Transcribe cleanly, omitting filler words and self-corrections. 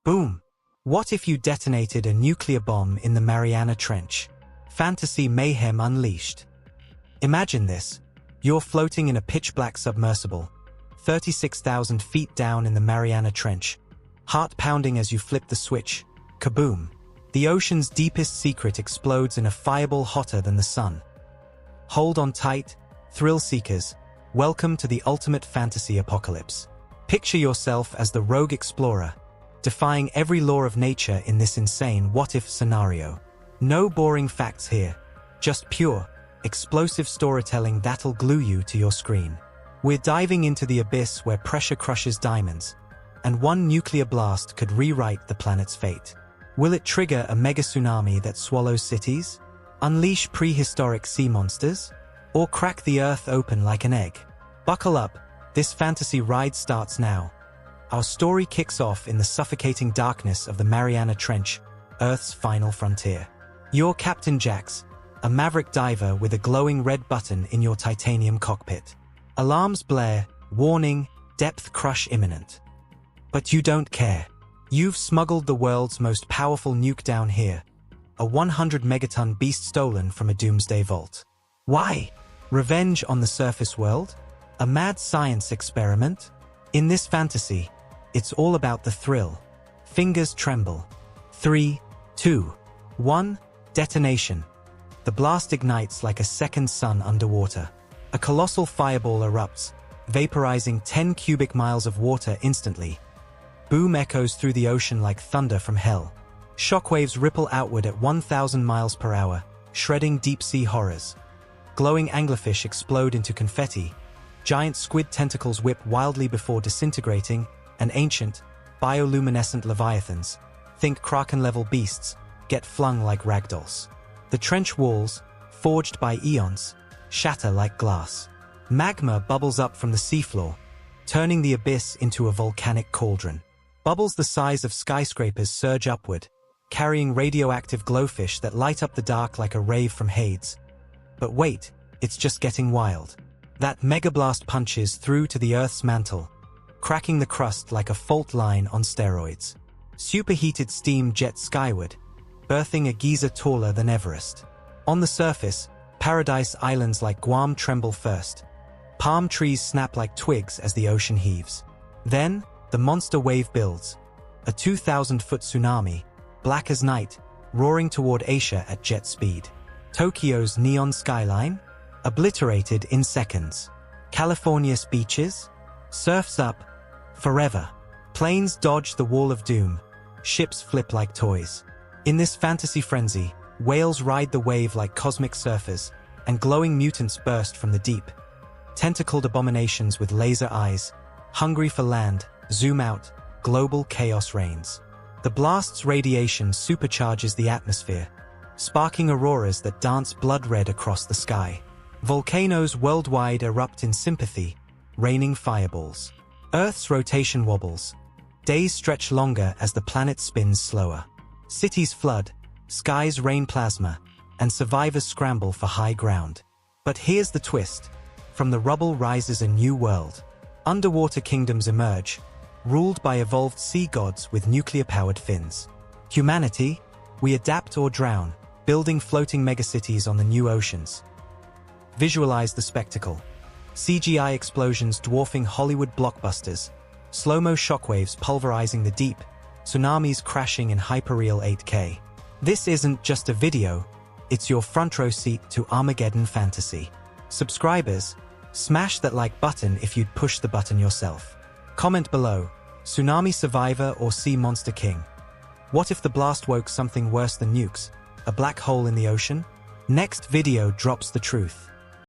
Boom! What if you detonated a nuclear bomb in the Mariana Trench? Fantasy mayhem unleashed. Imagine this. You're floating in a pitch-black submersible, 36,000 feet down in the Mariana Trench. Heart pounding as you flip the switch. Kaboom! The ocean's deepest secret explodes in a fireball hotter than the sun. Hold on tight, thrill seekers. Welcome to the ultimate fantasy apocalypse. Picture yourself as the rogue explorer, defying every law of nature in this insane what-if scenario. No boring facts here, just pure, explosive storytelling that'll glue you to your screen. We're diving into the abyss where pressure crushes diamonds, and one nuclear blast could rewrite the planet's fate. Will it trigger a mega-tsunami that swallows cities, unleash prehistoric sea monsters, or crack the Earth open like an egg? Buckle up, this fantasy ride starts now. Our story kicks off in the suffocating darkness of the Mariana Trench, Earth's final frontier. You're Captain Jax, a maverick diver with a glowing red button in your titanium cockpit. Alarms blare, warning, depth crush imminent. But you don't care. You've smuggled the world's most powerful nuke down here, a 100 megaton beast stolen from a doomsday vault. Why? Revenge on the surface world? A mad science experiment? In this fantasy, it's all about the thrill. Fingers tremble. 3, 2, 1, detonation. The blast ignites like a second sun underwater. A colossal fireball erupts, vaporizing 10 cubic miles of water instantly. Boom echoes through the ocean like thunder from hell. Shockwaves ripple outward at 1,000 miles per hour, shredding deep-sea horrors. Glowing anglerfish explode into confetti. Giant squid tentacles whip wildly before disintegrating, and ancient, bioluminescent leviathans, think kraken-level beasts, get flung like ragdolls. The trench walls, forged by eons, shatter like glass. Magma bubbles up from the seafloor, turning the abyss into a volcanic cauldron. Bubbles the size of skyscrapers surge upward, carrying radioactive glowfish that light up the dark like a rave from Hades. But wait, it's just getting wild. That mega-blast punches through to the Earth's mantle, cracking the crust like a fault line on steroids. Superheated steam jets skyward, birthing a geyser taller than Everest. On the surface, paradise islands like Guam tremble first. Palm trees snap like twigs as the ocean heaves. Then, the monster wave builds. A 2,000-foot tsunami, black as night, roaring toward Asia at jet speed. Tokyo's neon skyline? Obliterated in seconds. California's beaches? Surf's up. Forever. Planes dodge the wall of doom. Ships flip like toys. In this fantasy frenzy, whales ride the wave like cosmic surfers, and glowing mutants burst from the deep. Tentacled abominations with laser eyes, hungry for land, zoom out, global chaos reigns. The blast's radiation supercharges the atmosphere, sparking auroras that dance blood-red across the sky. Volcanoes worldwide erupt in sympathy, raining fireballs. Earth's rotation wobbles. Days stretch longer as the planet spins slower. Cities flood, skies rain plasma, and survivors scramble for high ground. But here's the twist. From the rubble rises a new world. Underwater kingdoms emerge, ruled by evolved sea gods with nuclear-powered fins. Humanity, we adapt or drown, building floating megacities on the new oceans. Visualize the spectacle. CGI explosions dwarfing Hollywood blockbusters, slow-mo shockwaves pulverizing the deep, tsunamis crashing in hyperreal 8K. This isn't just a video, it's your front row seat to Armageddon fantasy. Subscribers, smash that like button if you'd push the button yourself. Comment below, tsunami survivor or sea monster king? What if the blast woke something worse than nukes, a black hole in the ocean? Next video drops the truth.